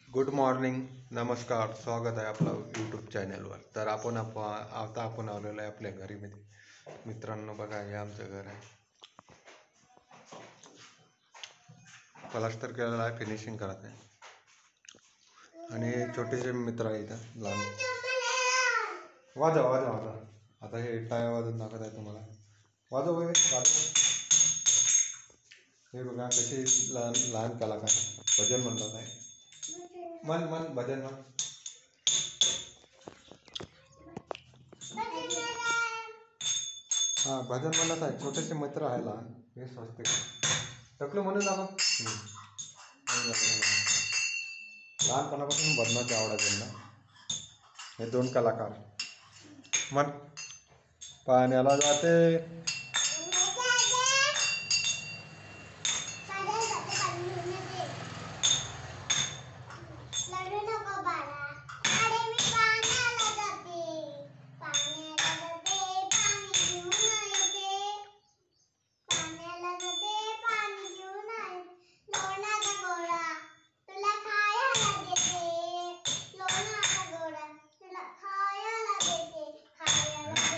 Good morning, नमस्कार, स्वागत आहे आपलं यूट्यूब चॅनलवर. तर आता आपण आलेलो आहे आपल्या घरीमध्ये. मित्रांनो बघा, हे आमचं घर आहे. प्लास्टर केलेलं आहे, फिनिशिंग करत आहे. आणि छोटेसे मित्र आहे इथं लहान. वाजवा वाजवा वाजवा. आता हे टाळ्या वाजवून दाखवत आहे तुम्हाला. वाजव वाजव. हे बघा कसे लहान लहान कलाकार भजन म्हणतात आहे. मन मन भजन मन. हां, भजन म्हणत आहे. छोटेसे मित्र आहे लहान, हे स्वस्तिक टकलं म्हणून दाखव. लहानपणापासून भजनाची आवड आहे त्यांना. हे दोन कलाकार मन पाण्याला जाते.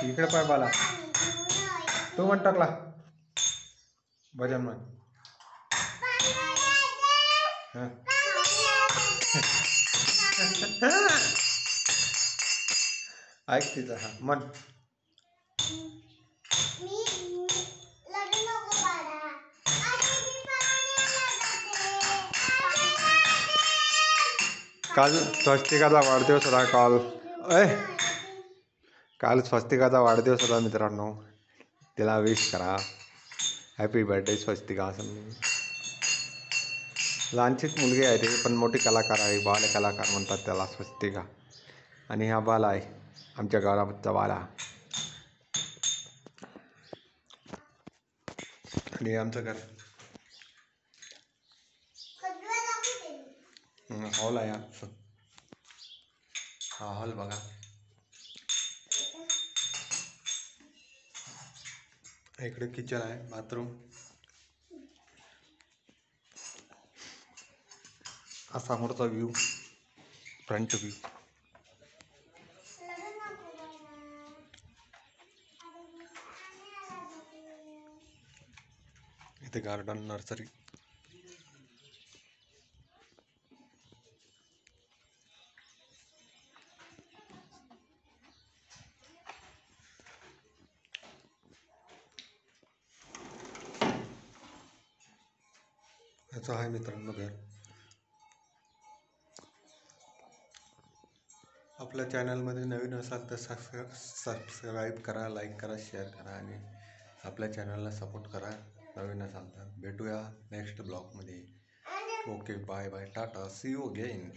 इकडे पाय बाला तो म्हण टाकला भजन म्हण. ऐक तिचा हा म्हण. काल स्वस्तिकाचा वाढदिवस होता. काल स्वस्तिकाचा वाढदिवस होता मित्रांनो. तिला विश करा, हॅपी बर्थडे स्वस्तिका. असं लहानचीच मुलगी आहे ती, पण मोठी कलाकार आहे. बाल कलाकार म्हणतात त्याला स्वस्तिका. आणि हा बाल आहे आमच्या गावाचा बाला. आणि आमचं घर हॉल आहे. हा हॉल बघा. इकडे किचन आहे, बाथरूम. हा समोरचा व्ह्यू, फ्रंट व्ह्यू. इथे गार्डन, नर्सरी. याचं आहे मित्रांनो घर. आपल्या चॅनलमध्ये नवीन असाल तर सबस्क्राईब करा, लाईक करा, शेअर करा आणि आपल्या चॅनलला सपोर्ट करा. नवीन असाल तर भेटूया नेक्स्ट ब्लॉगमध्ये. Okay, bye bye, tata, see you again.